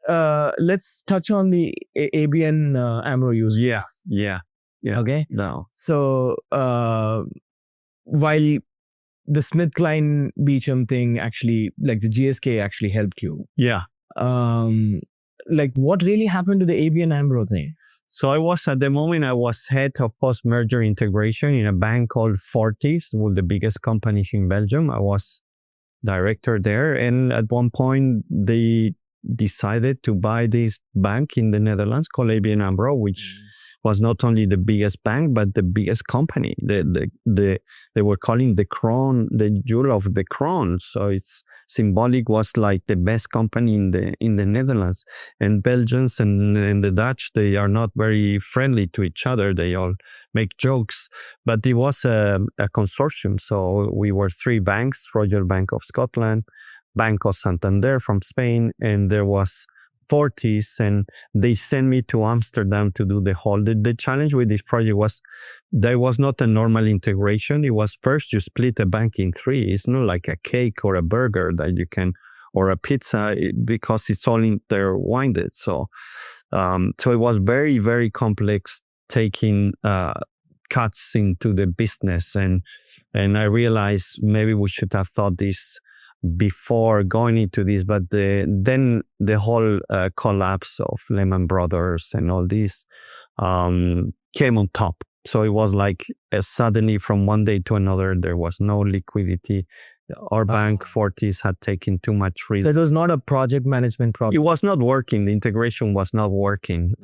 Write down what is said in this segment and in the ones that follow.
Let's touch on the ABN AMRO use case. Yeah. Okay. No. So while the Smith-Kline Beecham thing actually, like the GSK actually helped you. Yeah. Like what really happened to the ABN AMRO thing? So I was head of post-merger integration in a bank called Fortis, one of the biggest companies in Belgium. I was director there. And at one point they decided to buy this bank in the Netherlands called ABN AMRO, which was not only the biggest bank, but the biggest company. They were calling the crown, the jewel of the crown. So it's symbolic, was like the best company in the Netherlands. And Belgians and the Dutch, they are not very friendly to each other. They all make jokes, but it was a consortium. So we were three banks: Royal Bank of Scotland, Banco Santander from Spain, and there was Fortis, and they sent me to Amsterdam to do the whole. The challenge with this project was there was not a normal integration. It was first you split a bank in three. It's not like a cake or a burger that you can, or a pizza, because it's all intertwined. So it was very, very complex, taking cuts into the business, and I realized maybe we should have thought this before going into this, but then the whole collapse of Lehman Brothers and all this came on top. So it was like suddenly from one day to another, there was no liquidity. Our bank, Fortis, had taken too much risk. So it was not a project management problem. It was not working. The integration was not working.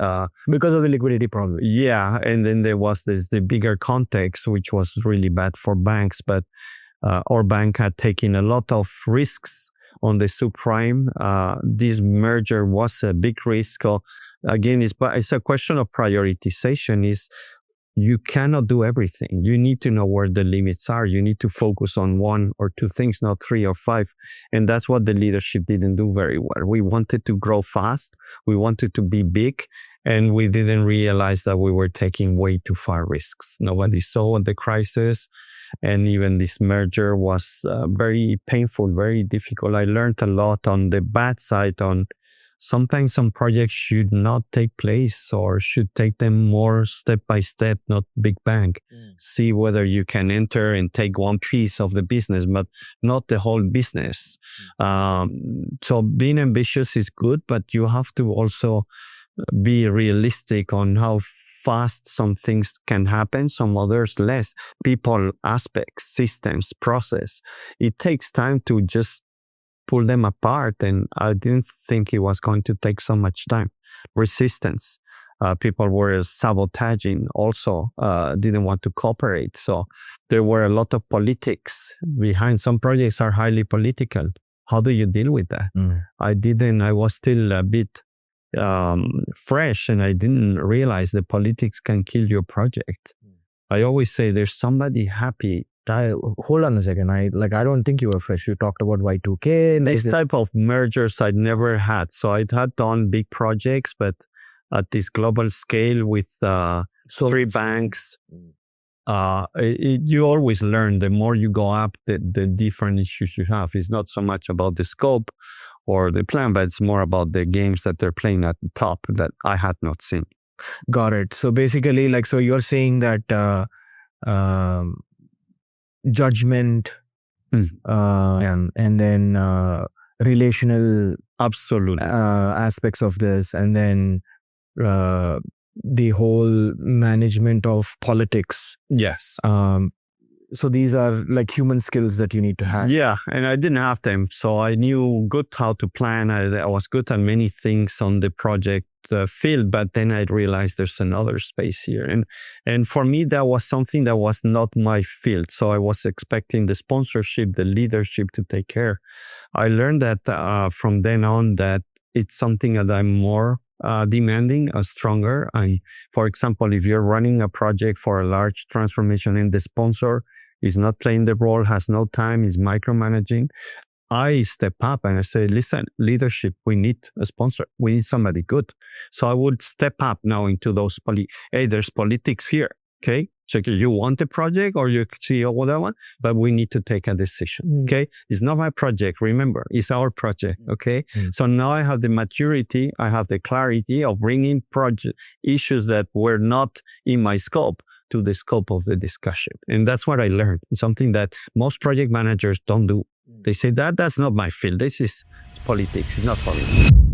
Because of the liquidity problem. Yeah. And then there was the bigger context, which was really bad for banks. But our bank had taken a lot of risks on the subprime. This merger was a big risk. Again, it's a question of prioritization. You cannot do everything. You need to know where the limits are. You need to focus on one or two things, not three or five. And that's what the leadership didn't do very well. We wanted to grow fast. We wanted to be big. And we didn't realize that we were taking way too far risks. Nobody saw the crisis. And even this merger was very painful, very difficult. I learned a lot on the bad side. On sometimes some projects should not take place, or should take them more step by step, not big bang. See whether you can enter and take one piece of the business, but not the whole business. So being ambitious is good, but you have to also be realistic on how fast some things can happen, some others less. People, aspects, systems, process. It takes time to just pull them apart, and I didn't think it was going to take so much time. Resistance. People were sabotaging also, didn't want to cooperate. So there were a lot of politics behind. Some projects are highly political. How do you deal with that? I was still a bit fresh, and I didn't realize the politics can kill your project. I always say there's somebody happy. Hold on a second. I don't think you were fresh. You talked about Y2K. This type of mergers I'd never had. So I'd had done big projects, but at this global scale with three banks, you always learn. The more you go up, the different issues you have. It's not so much about the scope or the plan, but it's more about the games that they're playing at the top that I had not seen. Got it. So basically, so you're saying that judgment and then relational absolutely aspects of this, and then the whole management of politics. Yes. So these are like human skills that you need to have. Yeah, and I didn't have them. So I knew good how to plan. I was good at many things on the project field, but then I realized there's another space here. And for me, that was something that was not my field. So I was expecting the sponsorship, the leadership to take care. I learned that from then on that it's something that I'm more demanding, stronger. For example, if you're running a project for a large transformation and the sponsor is not playing the role, has no time, is micromanaging, I step up and I say, listen, leadership, we need a sponsor. We need somebody good. So I would step up now into those hey, there's politics here. Okay, so you want the project or you see whatever one, but we need to take a decision. Okay, it's not my project. Remember, it's our project. Okay, so now I have the maturity, I have the clarity of bringing project issues that were not in my scope to the scope of the discussion, and that's what I learned. It's something that most project managers don't do. They say that's not my field. This is politics. It's not for me.